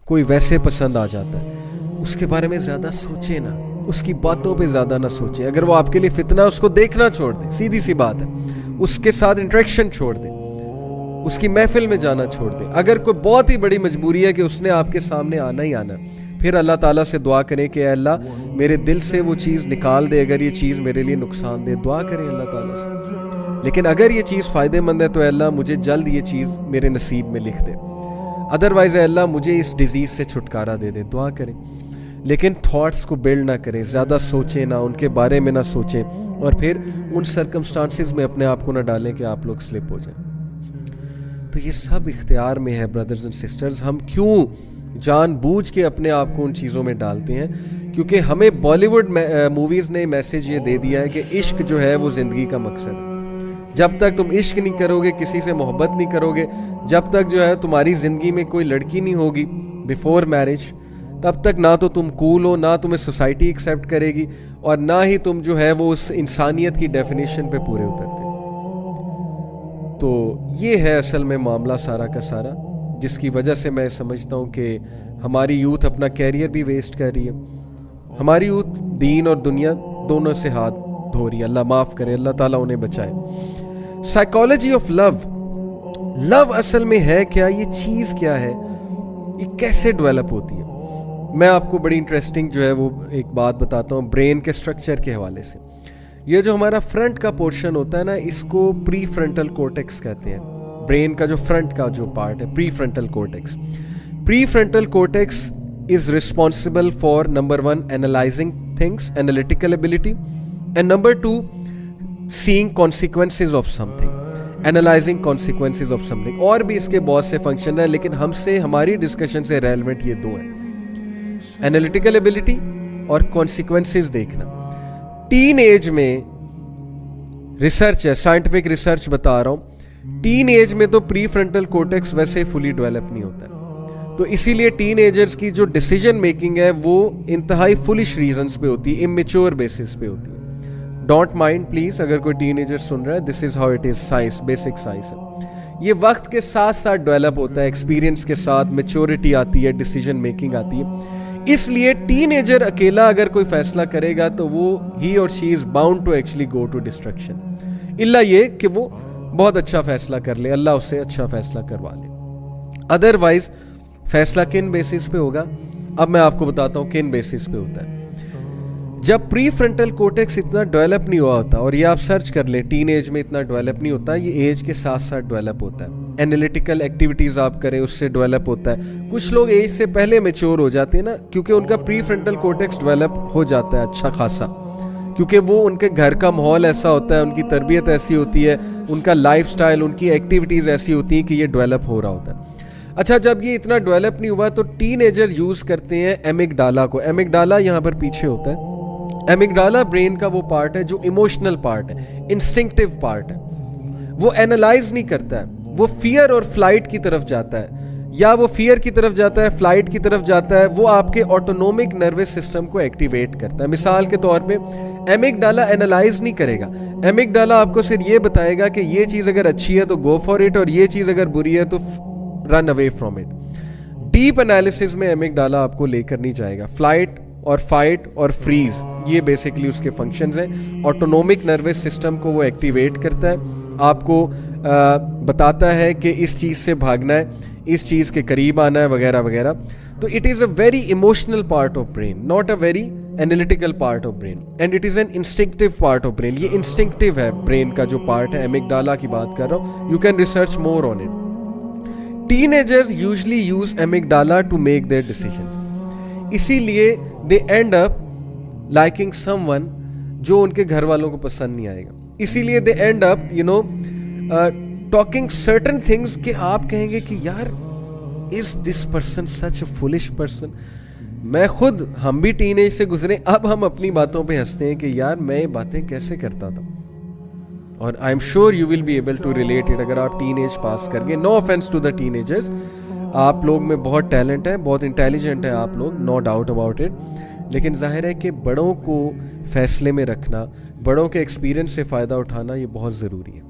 कोई वैसे पसंद आ जाता है, उसके बारे में ज़्यादा सोचे ना, उसकी बातों पे ज़्यादा ना सोचे। अगर वो आपके लिए फितना है, उसको देखना छोड़ दें, सीधी सी बात है। उसके साथ इंटरेक्शन छोड़ दें, उसकी महफिल में जाना छोड़ दें। अगर कोई बहुत ही बड़ी मजबूरी है कि उसने आपके सामने आना ही आना, फिर अल्लाह ताला से दुआ करें कि अल्लाह मेरे दिल से वो चीज़ निकाल दे, अगर ये चीज़ मेरे लिए नुकसान दे। दुआ करें अल्लाह ताला से। लेकिन अगर ये चीज़ फ़ायदेमंद है तो अल्लाह मुझे जल्द ये चीज़ मेरे नसीब में लिख दे, अदरवाइज़ अल्लाह मुझे इस डिज़ीज़ से छुटकारा दे दे। दुआ करें, लेकिन थॉट्स को बिल्ड ना करें, ज़्यादा सोचें ना, उनके बारे में ना सोचें, और फिर उन सर्कमस्टांसिस में अपने आप को ना डालें कि आप लोग स्लिप हो जाएं। तो ये सब इख्तियार में है ब्रदर्स एंड सिस्टर्स। हम क्यों जानबूझ के अपने आप को उन चीज़ों में डालते हैं? क्योंकि हमें बॉलीवुड मूवीज़ ने मैसेज ये दे दिया है कि इश्क जो है वो ज़िंदगी का मकसद है। जब तक तुम इश्क नहीं करोगे, किसी से मोहब्बत नहीं करोगे, जब तक जो है तुम्हारी ज़िंदगी में कोई लड़की नहीं होगी बिफोर मैरिज, तब तक ना तो तुम कूल हो, ना तुम्हें सोसाइटी एक्सेप्ट करेगी, और ना ही तुम जो है वो उस इंसानियत की डेफिनेशन पे पूरे उतरते। तो ये है असल में मामला सारा का सारा, जिसकी वजह से मैं समझता हूँ कि हमारी यूथ अपना कैरियर भी वेस्ट कर रही है। हमारी यूथ दीन और दुनिया दोनों से हाथ धो रही है। अल्लाह माफ़ करे, अल्लाह ताला उन्हें बचाए। साइकोलॉजी ऑफ लव, लव असल में है क्या, ये चीज़ क्या है, ये कैसे डेवलप होती है? मैं आपको बड़ी इंटरेस्टिंग जो है वो एक बात बताता हूँ ब्रेन के स्ट्रक्चर के हवाले से। ये जो हमारा फ्रंट का पोर्शन होता है ना, इसको प्री फ्रंटल कोर्टेक्स कहते हैं। ब्रेन का जो फ्रंट का जो पार्ट है, pre frontal cortex. Pre frontal cortex is responsible for number 1 analysing things, analytical ability, and number 2 seeing consequences of something, analysing consequences of something. और भी इसके बहुत से फंक्शन है, लेकिन हमसे हमारी डिस्कशन से रेलेवेंट ये दो हैं, एनालिटिकल एबिलिटी और कॉन्सिक्वेंसेज देखना। टीन एज में रिसर्च है, साइंटिफिक रिसर्च बता रहा हूं, टीन एज में तो प्री फ्रंटल कोर्टेक्स वैसे फुली डेवलप नहीं होता है। तो इसीलिए टीन एजर्स की जो डिसीजन मेकिंग है वो इंतहाई फुलिश रीजंस पे होती है, इमेच्योर बेसिस पे होती है। डोंट माइंड प्लीज अगर कोई टीन एजर सुन रहा है, this is how it is, science, basic science है। ये वक्त के साथ साथ डेवलप होता है, एक्सपीरियंस के साथ मैच्योरिटी आती है, डिसीजन मेकिंग आती है। इसलिए टीनेजर अकेला अगर कोई फैसला करेगा तो वो he or she is bound to actually go to destruction, इल्ला ये कि वो बहुत अच्छा फैसला कर ले, अल्लाह उससे अच्छा फैसला करवा ले। अदरवाइज फैसला किन बेसिस पे होगा? अब मैं आपको बताता हूँ किन बेसिस पे होता है। जब प्री फ्रंटल कोर्टेक्स इतना डेवलप नहीं हुआ होता, और ये आप सर्च कर ले, टीन एज में इतना डेवलप नहीं होता, ये एज के साथ साथ डेवलप होता है। एनालिटिकल एक्टिविटीज़ आप करें उससे डेवलप होता है। कुछ लोग एज से पहले मैच्योर हो जाते हैं ना, क्योंकि उनका प्री फ्रंटल कोर्टेक्स डेवलप हो जाता है अच्छा खासा, क्योंकि वो उनके घर का माहौल ऐसा होता है, उनकी तरबियत ऐसी होती है, उनका लाइफस्टाइल, उनकी एक्टिविटीज़ ऐसी होती हैं कि ये डेवलप हो रहा होता है। अच्छा, जब ये इतना डेवलप नहीं हुआ तो टीनेजर यूज़ करते हैं एमिगडाला को। एमिगडाला यहाँ पर पीछे होता है। एमिगडाला ब्रेन का वो पार्ट है जो इमोशनल पार्ट है, इंस्टिंक्टिव पार्ट है। वो एनालाइज नहीं करता है, वो फियर और फ्लाइट की तरफ जाता है, या वो फियर की तरफ जाता है, फ्लाइट की तरफ जाता है। वो आपके ऑटोनोमिक नर्वस सिस्टम को एक्टिवेट करता है। मिसाल के तौर पे एमिगडाला एनालाइज नहीं करेगा, एमिगडाला आपको सिर्फ ये बताएगा कि ये चीज़ अगर अच्छी है तो गो फॉर इट, और ये चीज़ अगर बुरी है तो run away from it. Deep analysis में एमिगडाला आपको लेकर नहीं जाएगा। फ्लाइट और फाइट और फ्रीज, ये बेसिकली उसके फंक्शंस हैं। ऑटोनोमिक नर्वस सिस्टम को वो एक्टिवेट करता है, आपको बताता है कि इस चीज़ से भागना है, इस चीज़ के करीब आना है, वगैरह वगैरह। तो it is a very emotional part of brain, not a very analytical part of brain, and it is an instinctive part of brain. ये इंस्टिंक्टिव है ब्रेन का जो पार्ट है, एमिगडाला की बात कर रहा हूँ। You can research more on it. Teenagers usually use amygdala to make their decisions, इसीलिए they end up liking someone जो उनके घर वालों को पसंद नहीं आएगा। इसीलिए they end up talking certain things कि आप कहेंगे कि यार is this person such a foolish person. मैं खुद, हम भी टीनेज से गुजरे, अब हम अपनी बातों पे हंसते हैं कि यार मैं ये बातें कैसे करता था। और I am sure you will be able to relate it अगर आप टीनेज पास करके। No offence to the teenagers, आप लोग में बहुत टैलेंट है, बहुत इंटेलिजेंट है आप लोग, नो डाउट अबाउट इट। लेकिन जाहिर है कि बड़ों को फैसले में रखना, बड़ों के एक्सपीरियंस से फ़ायदा उठाना, ये बहुत ज़रूरी है।